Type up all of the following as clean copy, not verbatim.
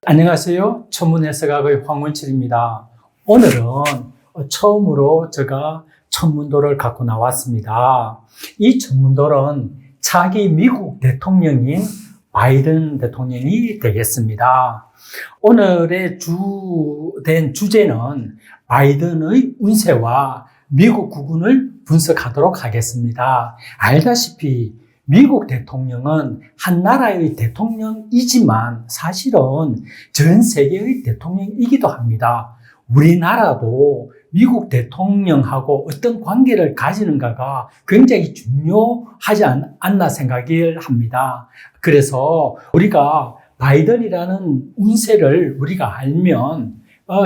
안녕하세요. 천문해석학의 황원칠입니다. 오늘은 처음으로 제가 천문도를 갖고 나왔습니다. 이 천문도는 차기 미국 대통령인 바이든 대통령이 되겠습니다. 오늘의 주된 주제는 바이든의 운세와 미국 국운을 분석하도록 하겠습니다. 알다시피 미국 대통령은 한 나라의 대통령이지만 사실은 전 세계의 대통령이기도 합니다. 우리나라도 미국 대통령하고 어떤 관계를 가지는가가 굉장히 중요하지 않나 생각을 합니다. 그래서 우리가 바이든이라는 운세를 우리가 알면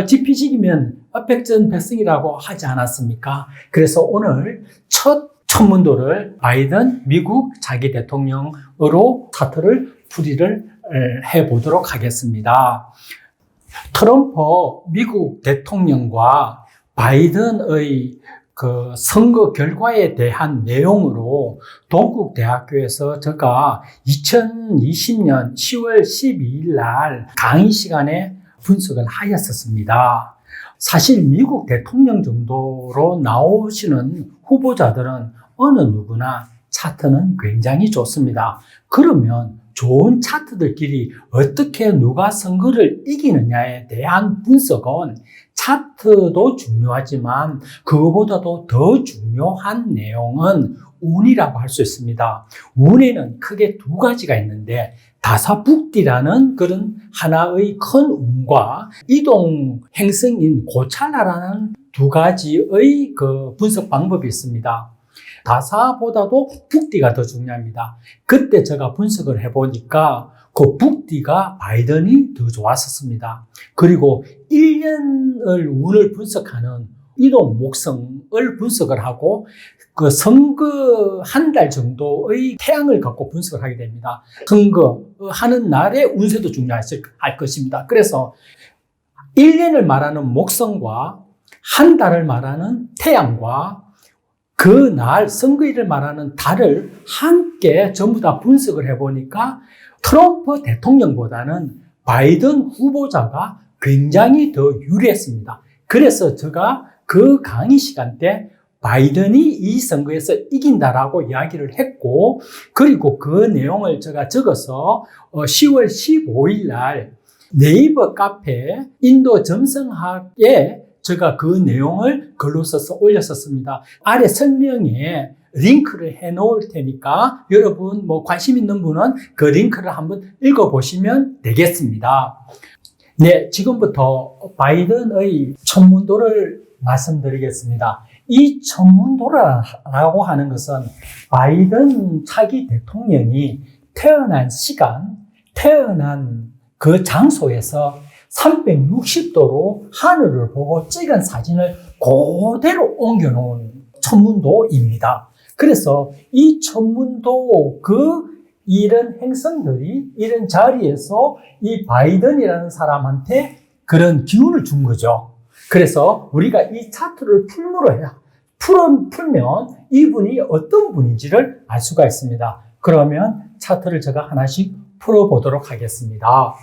지피지기면 백전백승이라고 하지 않았습니까? 그래서 오늘 첫 천문도를 바이든 미국 차기 대통령으로 차트를 풀이를 해보도록 하겠습니다. 트럼프 미국 대통령과 바이든의 그 선거 결과에 대한 내용으로 동국대학교에서 제가 2020년 10월 12일 날 강의 시간에 분석을 하였었습니다. 사실 미국 대통령 정도로 나오시는 후보자들은 어느 누구나 차트는 굉장히 좋습니다. 그러면 좋은 차트들끼리 어떻게 누가 선거를 이기느냐에 대한 분석은 차트도 중요하지만 그거보다도 더 중요한 내용은 운이라고 할 수 있습니다. 운에는 크게 두 가지가 있는데 다사북디라는 그런 하나의 큰 운과 이동 행성인 고찰나라는 두 가지의 그 분석 방법이 있습니다. 다사보다도 북디가 더 중요합니다. 그때 제가 분석을 해보니까 그 북디가 바이든이 더 좋았었습니다. 그리고 1년을 운을 분석하는 이동 목성을 분석을 하고 그 선거 한 달 정도의 태양을 갖고 분석을 하게 됩니다. 선거하는 날의 운세도 중요할 것입니다. 그래서 1년을 말하는 목성과 한 달을 말하는 태양과 그 날 선거일을 말하는 달을 함께 전부 다 분석을 해보니까 트럼프 대통령보다는 바이든 후보자가 굉장히 더 유리했습니다. 그래서 제가 그 강의 시간 때 바이든이 이 선거에서 이긴다라고 이야기를 했고, 그리고 그 내용을 제가 적어서 10월 15일 날 네이버 카페 인도 점성학에 제가 그 내용을 글로 써서 올렸었습니다. 아래 설명에 링크를 해 놓을 테니까 여러분 관심 있는 분은 그 링크를 한번 읽어보시면 되겠습니다. 네, 지금부터 바이든의 천문도를 말씀드리겠습니다. 이 천문도라고 하는 것은 바이든 차기 대통령이 태어난 시간, 태어난 그 장소에서 360도로 하늘을 보고 찍은 사진을 그대로 옮겨놓은 천문도입니다. 그래서 이 천문도 이런 행성들이 이런 자리에서 이 바이든이라는 사람한테 그런 기운을 준 거죠. 그래서 우리가 이 차트를 풀면 이분이 어떤 분인지를 알 수가 있습니다. 그러면 차트를 제가 하나씩 풀어보도록 하겠습니다.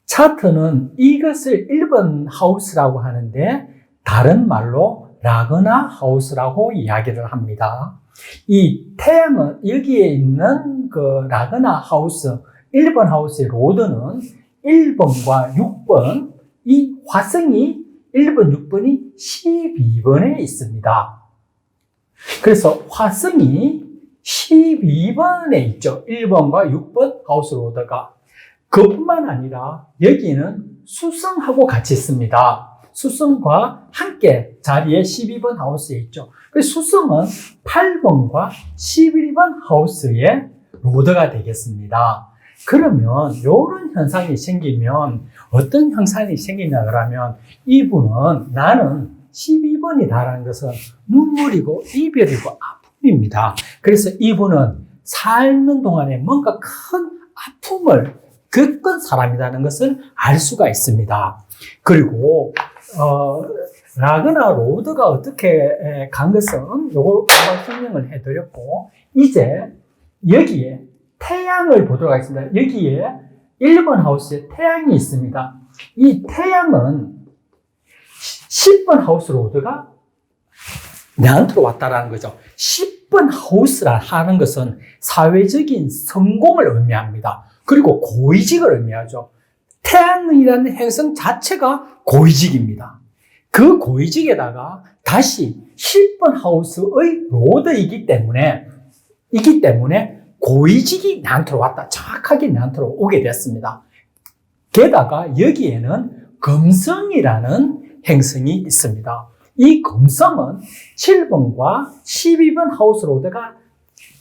차트는 이것을 1번 하우스라고 하는데 다른 말로 라그나 하우스라고 이야기를 합니다. 이 태양은 여기에 있는 그 라그나 하우스, 1번 하우스의 로드는 1번과 6번, 이 화성이 1번, 6번이 12번에 있습니다. 그래서 화성이 12번에 있죠. 1번과 6번 하우스 로드가. 그뿐만 아니라 여기는 수성하고 같이 있습니다. 수성과 함께 자리에 12번 하우스에 있죠. 그래서 수성은 8번과 11번 하우스의 로드가 되겠습니다. 그러면 이런 현상이 생기면 어떤 현상이 생기냐 그러면 이분은 나는 12번이다라는 것은 눈물이고 이별이고 아픔입니다. 그래서 이분은 삶는 동안에 뭔가 큰 아픔을 겪은 사람이라는 것을 알 수가 있습니다. 그리고 라그나 로드가 어떻게 간 것은 요걸 한번 설명을 해드렸고, 이제 여기에 태양을 보도록 하겠습니다. 여기에 1번 하우스에 태양이 있습니다. 이 태양은 10번 하우스 로드가 내한테로 왔다라는 거죠. 10번 하우스라 하는 것은 사회적인 성공을 의미합니다. 그리고 고위직을 의미하죠. 태양이라는 행성 자체가 고위직입니다. 그 고위직에다가 다시 10번 하우스의 로드이기 때문에 고위직이 내한테로 왔다. 정확하게 내한테로 오게 됐습니다. 게다가 여기에는 금성이라는 행성이 있습니다. 이 금성은 7번과 12번 하우스 로드가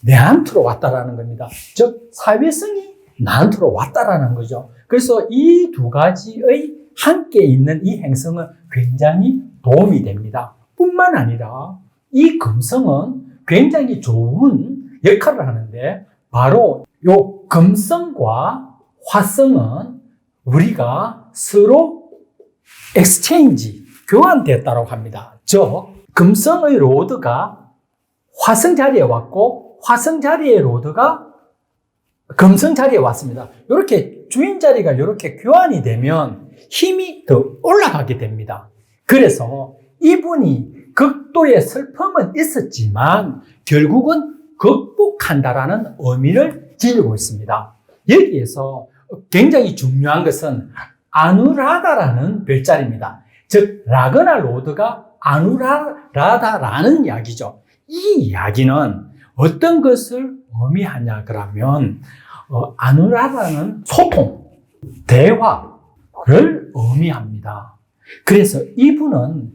내한테로 왔다라는 겁니다. 즉 사회성이 내한테로 왔다라는 거죠. 그래서 이 두 가지의 함께 있는 이 행성은 굉장히 도움이 됩니다. 뿐만 아니라 이 금성은 굉장히 좋은 역할을 하는데 바로 요 금성과 화성은 우리가 서로 엑스체인지 교환됐다고 합니다. 즉 금성의 로드가 화성 자리에 왔고 화성 자리의 로드가 금성 자리에 왔습니다. 이렇게 주인 자리가 이렇게 교환이 되면 힘이 더 올라가게 됩니다. 그래서 이분이 극도의 슬픔은 있었지만 결국은 극복한다라는 의미를 지니고 있습니다. 여기에서 굉장히 중요한 것은 아누라다라는 별자리입니다. 즉 라그나 로드가 아누라다라는 이야기죠. 이 이야기는 어떤 것을 의미하냐 그러면 아누라다는 소통, 대화를 의미합니다. 그래서 이분은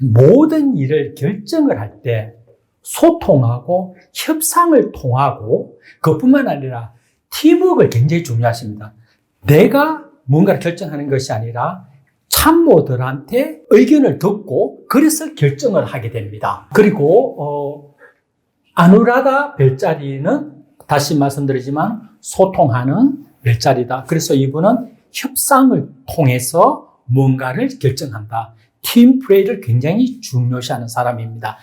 모든 일을 결정을 할 때 소통하고 협상을 통하고 그뿐만 아니라 팀워크를 굉장히 중요하십니다. 내가 뭔가를 결정하는 것이 아니라 참모들한테 의견을 듣고 그래서 결정을 하게 됩니다. 그리고 아누라다 별자리는 다시 말씀드리지만 소통하는 별자리다. 그래서 이분은 협상을 통해서 뭔가를 결정한다. 팀 플레이를 굉장히 중요시하는 사람입니다.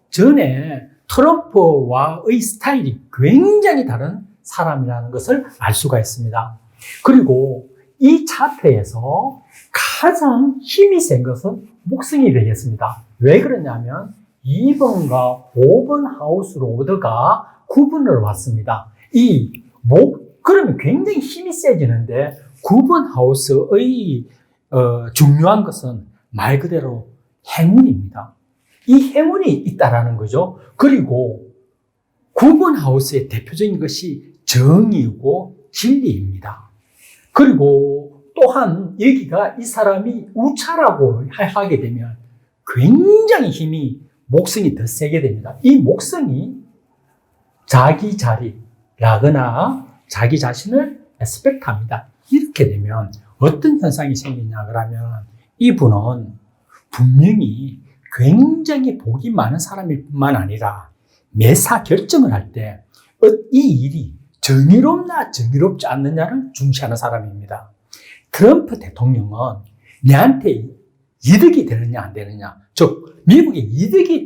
전에 트럼프와의 스타일이 굉장히 다른 사람이라는 것을 알 수가 있습니다. 그리고 이 차트에서 가장 힘이 센 것은 목성이 되겠습니다. 왜 그러냐면 2번과 5번 하우스 로드가 9번으로 왔습니다. 그러면 굉장히 힘이 세지는데 9번 하우스의 중요한 것은 말 그대로 행운입니다. 이 행운이 있다라는 거죠. 그리고 9번 하우스의 대표적인 것이 정의이고 진리입니다. 그리고 또한 여기가 이 사람이 우차라고 하게 되면 굉장히 힘이 목성이 더 세게 됩니다. 이 목성이 자기 자리, 라거나 자기 자신을 에스펙트합니다. 이렇게 되면 어떤 현상이 생기냐 그러면 이분은 분명히 굉장히 복이 많은 사람일 뿐만 아니라 매사 결정을 할 때 이 일이 정의롭나 정의롭지 않느냐를 중시하는 사람입니다. 트럼프 대통령은 내한테 이득이 되느냐 안 되느냐, 즉 미국에 이득이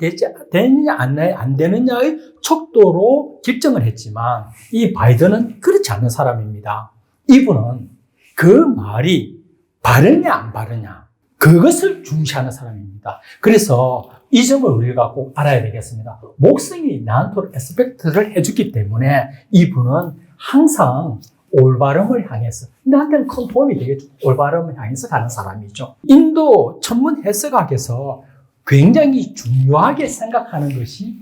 되느냐 안 되느냐의 척도로 결정을 했지만 이 바이든은 그렇지 않은 사람입니다. 이분은 그 말이 바르냐 안 바르냐 그것을 중시하는 사람입니다. 그래서 이 점을 우리가 꼭 알아야 되겠습니다. 목성이 나한테 에스펙트를 해주기 때문에 이분은 항상 올바름을 향해서, 나한테는 큰 도움이 되겠죠. 올바름을 향해서 가는 사람이죠. 인도 천문 해석학에서 굉장히 중요하게 생각하는 것이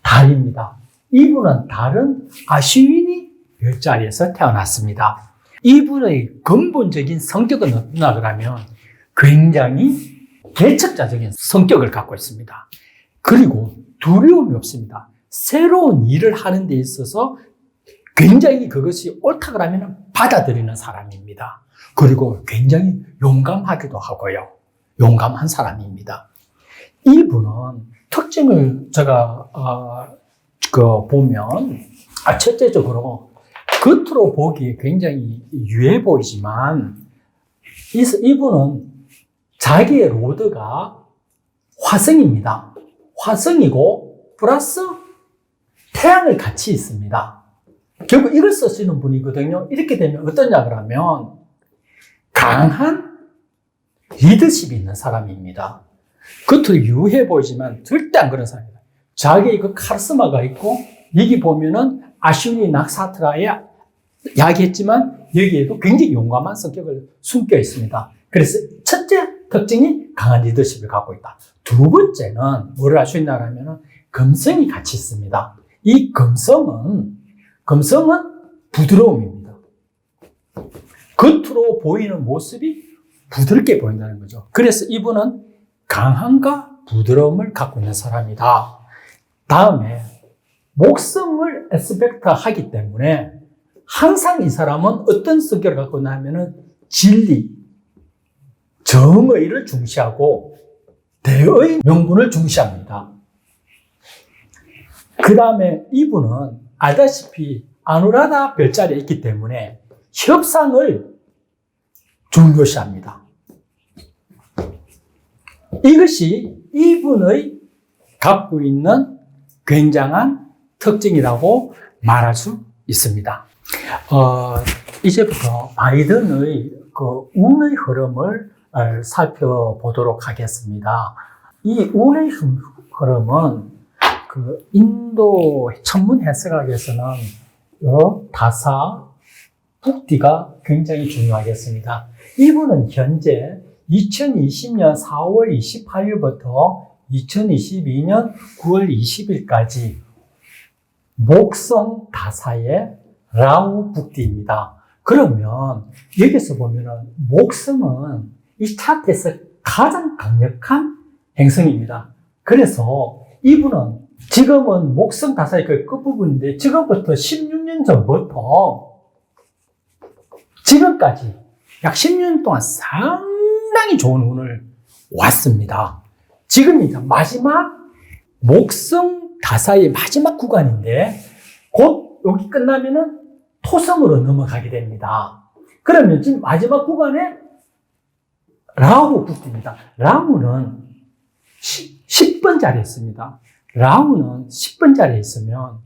달입니다. 이분은 달은 아슈위니 별자리에서 태어났습니다. 이분의 근본적인 성격은 어떠냐 그러면 굉장히 개척자적인 성격을 갖고 있습니다. 그리고 두려움이 없습니다. 새로운 일을 하는 데 있어서 굉장히 그것이 옳다 그러면 받아들이는 사람입니다. 그리고 굉장히 용감하기도 하고요. 용감한 사람입니다. 이분은 특징을 제가 보면 첫째적으로 겉으로 보기에 굉장히 유해 보이지만 이분은 자기의 로드가 화성입니다. 화성이고 플러스 태양을 같이 있습니다. 결국 이걸 쓰시는 분이거든요. 이렇게 되면 어떠냐 그러면 강한 리더십이 있는 사람입니다. 겉으로 유해 보이지만 절대 안 그런 사람입니다. 자기의 그 카리스마가 있고 여기 보면은 아슈니 낙사트라에 이야기했지만 여기에도 굉장히 용감한 성격을 숨겨 있습니다. 그래서 첫째 특징이 강한 리더십을 갖고 있다. 두 번째는 뭐를 알 수 있냐면 금성이 같이 있습니다. 이 금성은 부드러움입니다. 겉으로 보이는 모습이 부드럽게 보인다는 거죠. 그래서 이분은 강함과 부드러움을 갖고 있는 사람이다. 다음에 목성을 에스펙트 하기 때문에 항상 이 사람은 어떤 성격을 갖고 있나 하면은 진리, 정의를 중시하고 대의 명분을 중시합니다. 그 다음에 이분은 알다시피 아누라다 별자리에 있기 때문에 협상을 중요시합니다. 이것이 이분의 갖고 있는 굉장한 특징이라고 말할 수 있습니다. 이제부터 바이든의 그 운의 흐름을 살펴보도록 하겠습니다. 이 운의 흐름은 그 인도 천문 해석학에서는 다사, 북디가 굉장히 중요하겠습니다. 이분은 현재 2020년 4월 28일부터 2022년 9월 20일까지 목성 다사의 라후 북디입니다. 그러면 여기서 보면은 목성은 이 차트에서 가장 강력한 행성입니다. 그래서 이분은 지금은 목성 다사의 그 끝부분인데 지금부터 16년 전부터 지금까지 약 10년 동안 상당히 좋은 운을 왔습니다. 지금 이제 마지막 목성 다사의 마지막 구간인데 곧 여기 끝나면은 토성으로 넘어가게 됩니다. 그러면 지금 마지막 구간에 라후 북디입니다. 라후는 10번 자리에 있습니다. 라후는 10번 자리에 있으면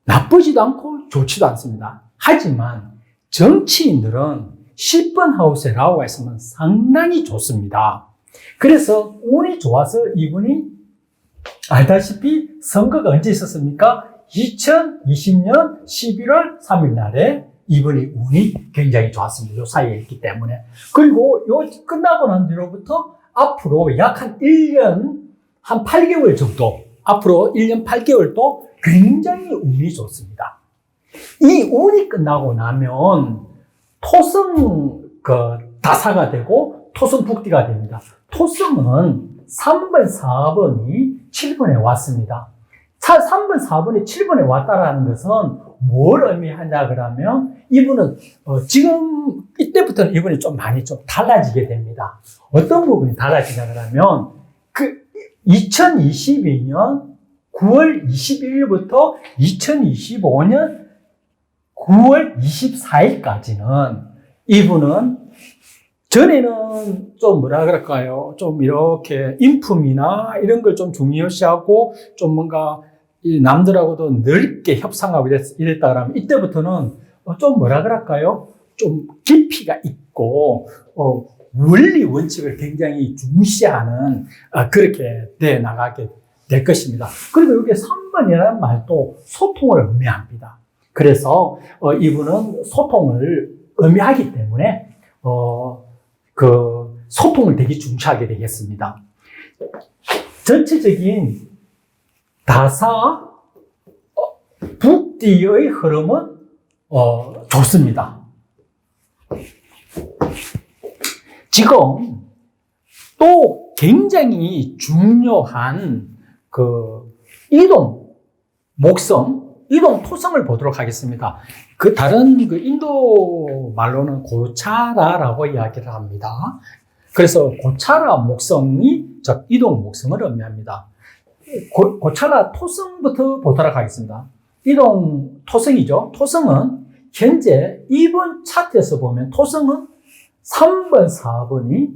나쁘지도 않고 좋지도 않습니다. 하지만 정치인들은 10번 하우스에 라후가 있으면 상당히 좋습니다. 그래서 운이 좋아서 이분이 알다시피 선거가 언제 있었습니까? 2020년 11월 3일 날에 이분이 운이 굉장히 좋았습니다. 요 사이에 있기 때문에. 그리고 요 끝나고 난 뒤로부터 앞으로 약 한 1년, 한 8개월 정도, 앞으로 1년 8개월도 굉장히 운이 좋습니다. 이 운이 끝나고 나면 토성 다사가 되고 토성 북디가 됩니다. 토성은 3번, 4번이 7번에 왔습니다. 3번, 4번이 7번에 왔다라는 것은 뭘 의미하냐 그러면 이분은 지금 이때부터는 이분이 좀 많이 좀 달라지게 됩니다. 어떤 부분이 달라지냐 그러면 그 2022년 9월 21일부터 2025년 9월 24일까지는 이분은 전에는 좀 뭐라 그럴까요? 좀 이렇게 인품이나 이런 걸 좀 중요시하고 좀 뭔가 이 남들하고도 넓게 협상하고 이랬다 그러면 이때부터는 좀 뭐라 그럴까요? 좀 깊이가 있고 원리 원칙을 굉장히 중시하는 그렇게 돼 나가게 될 것입니다. 그리고 여기 3번이라는 말도 소통을 의미합니다. 그래서 이분은 소통을 의미하기 때문에 그 소통을 되게 중시하게 되겠습니다. 전체적인 다사 북디의 흐름은 좋습니다. 지금 또 굉장히 중요한 그 이동 목성, 이동 토성을 보도록 하겠습니다. 그 다른 그 인도 말로는 고차라라고 이야기를 합니다. 그래서 고차라 목성이 즉 이동 목성을 의미합니다. 고차라 토성부터 보도록 하겠습니다. 이동 토성이죠. 토성은 현재 이번 차트에서 보면 토성은 3번, 4번이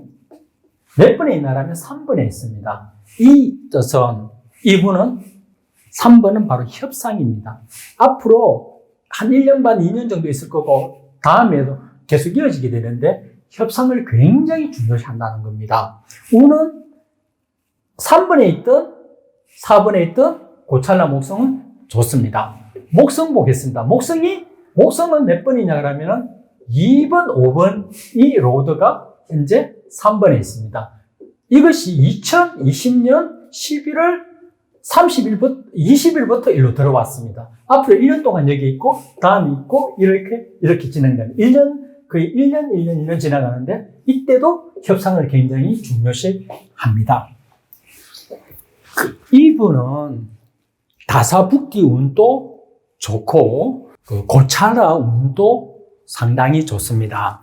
몇 번에 있나라면 3번에 있습니다. 이 뜻은 이분은 3번은 바로 협상입니다. 앞으로 한 1년 반, 2년 정도 있을 거고 다음에도 계속 이어지게 되는데 협상을 굉장히 중요시한다는 겁니다. 우는 3번에 있던 4번에 있던 고찰나 목성은 좋습니다. 목성 보겠습니다. 목성은 몇 번이냐 그러면은 2번, 5번 이 로드가 현재 3번에 있습니다. 이것이 2020년 11월 20일부터 일로 들어왔습니다. 앞으로 1년 동안 여기 있고, 다음이 있고, 이렇게 진행됩니다. 1년 지나가는데, 이때도 협상을 굉장히 중요시 합니다. 이분은 다사북디 운도 좋고, 고찰나 운도 상당히 좋습니다.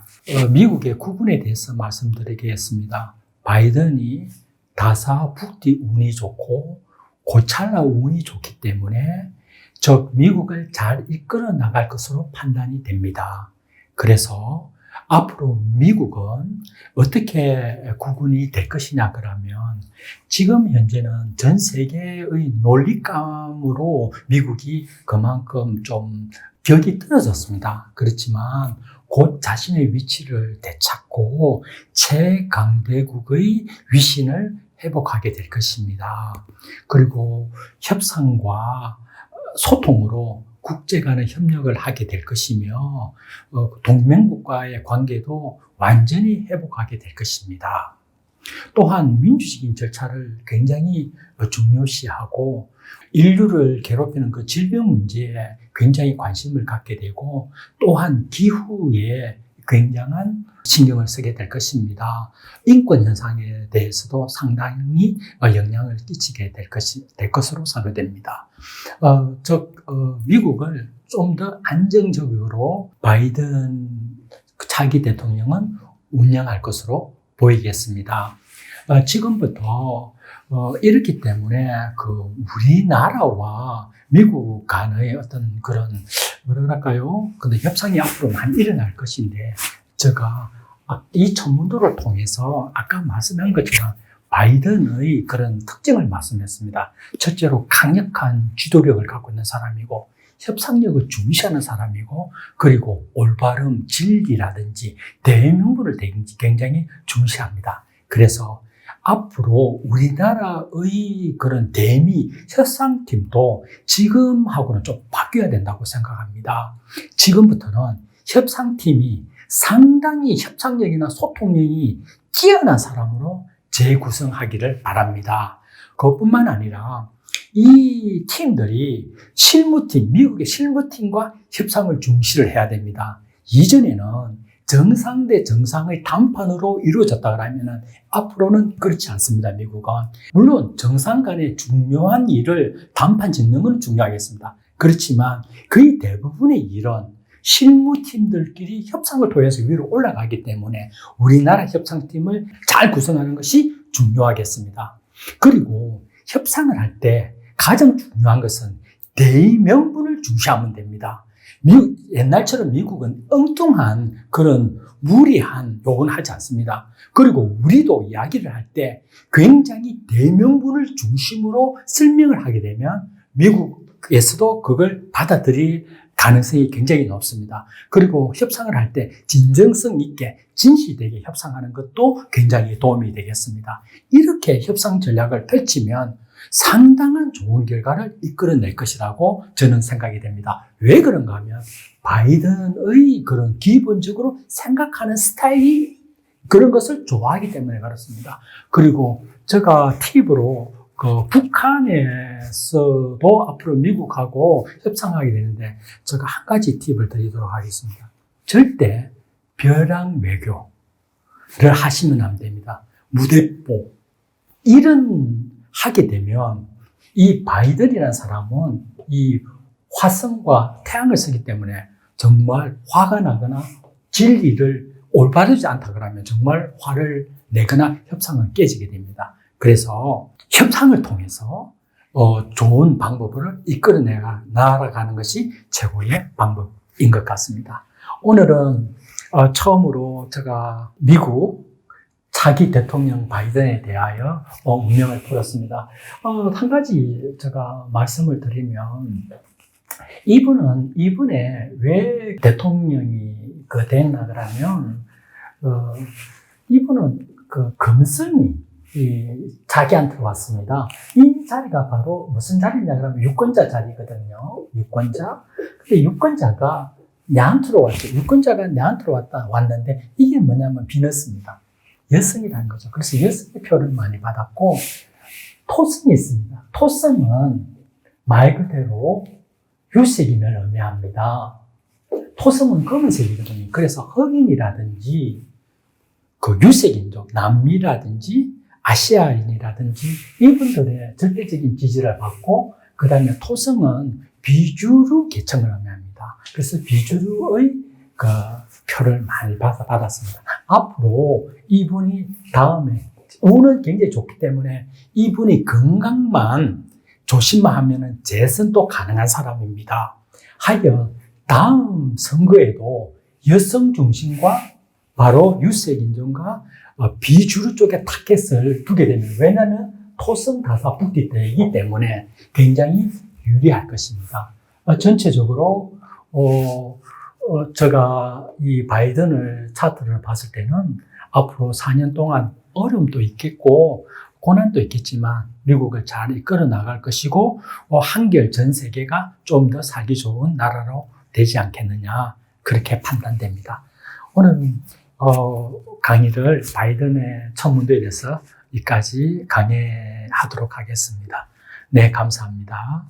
미국의 구분에 대해서 말씀드리겠습니다. 바이든이 다사북디 운이 좋고 고찰나 운이 좋기 때문에 즉 미국을 잘 이끌어 나갈 것으로 판단이 됩니다. 그래서 앞으로 미국은 어떻게 구분이 될 것이냐 그러면 지금 현재는 전 세계의 논리감으로 미국이 그만큼 좀 벽이 떨어졌습니다. 그렇지만 곧 자신의 위치를 되찾고 최강대국의 위신을 회복하게 될 것입니다. 그리고 협상과 소통으로 국제 간의 협력을 하게 될 것이며 동맹국과의 관계도 완전히 회복하게 될 것입니다. 또한 민주적인 절차를 굉장히 중요시하고 인류를 괴롭히는 그 질병 문제에 굉장히 관심을 갖게 되고 또한 기후에 굉장한 신경을 쓰게 될 것입니다. 인권 현상에 대해서도 상당히 영향을 끼치게 될 것으로 사료됩니다. 미국을 좀 더 안정적으로 바이든 차기 대통령은 운영할 것으로 보이겠습니다. 지금부터 이렇기 때문에 우리나라와 미국 간의 어떤 그런 뭐랄까요? 근데 협상이 앞으로 많이 일어날 것인데 제가 이 전문도를 통해서 아까 말씀한 것처럼 바이든의 그런 특징을 말씀했습니다. 첫째로 강력한 지도력을 갖고 있는 사람이고 협상력을 중시하는 사람이고 그리고 올바름, 진리라든지 대명분을 굉장히 중시합니다. 그래서 앞으로 우리나라의 그런 대미 협상팀도 지금하고는 좀 바뀌어야 된다고 생각합니다. 지금부터는 협상팀이 상당히 협상력이나 소통력이 뛰어난 사람으로 재구성하기를 바랍니다. 그것뿐만 아니라 이 팀들이 미국의 실무팀과 협상을 중시를 해야 됩니다. 이전에는 정상 대 정상의談판으로 이루어졌다 그러면 앞으로는 그렇지 않습니다. 미국은. 물론 정상 간의 중요한 일을談判짓는 건 중요하겠습니다. 그렇지만 거의 대부분의 일은 실무팀들끼리 협상을 통해서 위로 올라가기 때문에 우리나라 협상팀을 잘 구성하는 것이 중요하겠습니다. 그리고 협상을 할 때 가장 중요한 것은 대의명분을 중시하면 됩니다. 옛날처럼 미국은 엉뚱한 그런 무리한 요구는 하지 않습니다. 그리고 우리도 이야기를 할 때 굉장히 대명분을 중심으로 설명을 하게 되면 미국에서도 그걸 받아들일 가능성이 굉장히 높습니다. 그리고 협상을 할 때 진정성 있게 진실되게 협상하는 것도 굉장히 도움이 되겠습니다. 이렇게 협상 전략을 펼치면 상당한 좋은 결과를 이끌어낼 것이라고 저는 생각이 됩니다. 왜 그런가 하면 바이든의 그런 기본적으로 생각하는 스타일이 그런 것을 좋아하기 때문에 그렇습니다. 그리고 제가 팁으로 북한에서도 앞으로 미국하고 협상하게 되는데 제가 한 가지 팁을 드리도록 하겠습니다. 절대 벼랑 외교를 하시면 안 됩니다. 무대뽀 이런 하게 되면 이 바이든이라는 사람은 이 화성과 태양을 쓰기 때문에 정말 화가 나거나 진리를 올바르지 않다 그러면 정말 화를 내거나 협상은 깨지게 됩니다. 그래서 협상을 통해서 좋은 방법을 이끌어 나아가는 것이 최고의 방법인 것 같습니다. 오늘은 처음으로 제가 미국 차기 대통령 바이든에 대하여 운명을 풀었습니다. 한 가지 제가 말씀을 드리면 이분에 왜 대통령이 됐나 그러면, 이분은 금성이 자기한테 왔습니다. 이 자리가 바로 무슨 자리냐 그러면 유권자 자리거든요. 유권자. 근데 유권자가 내한테로 왔죠. 유권자가 내한테로 왔는데 이게 뭐냐면 비너스입니다. 여성이라는 거죠. 그래서 여성의 표를 많이 받았고, 토성이 있습니다. 토성은 말 그대로 유색인을 의미합니다. 토성은 검은색이거든요. 그래서 흑인이라든지 유색인종, 남미라든지 아시아인이라든지 이분들의 절대적인 지지를 받고, 그 다음에 토성은 비주류 계층을 의미합니다. 그래서 비주류의 표를 많이 받았습니다. 앞으로 이분이 다음에 운은 굉장히 좋기 때문에 이분이 건강만 조심만 하면 재선도 가능한 사람입니다. 하여 다음 선거에도 여성 중심과 바로 유색인종과 비주류 쪽에 타겟을 두게 되면, 왜냐하면 토성 다사 북띠대이기 때문에 굉장히 유리할 것입니다. 전체적으로 제가 이 바이든을 차트를 봤을 때는 앞으로 4년 동안 어려움도 있겠고 고난도 있겠지만 미국을 잘 이끌어 나갈 것이고, 한결 전 세계가 좀 더 살기 좋은 나라로 되지 않겠느냐, 그렇게 판단됩니다. 오늘은 강의를 바이든의 청문도에 대해서 여기까지 강의하도록 하겠습니다. 네, 감사합니다.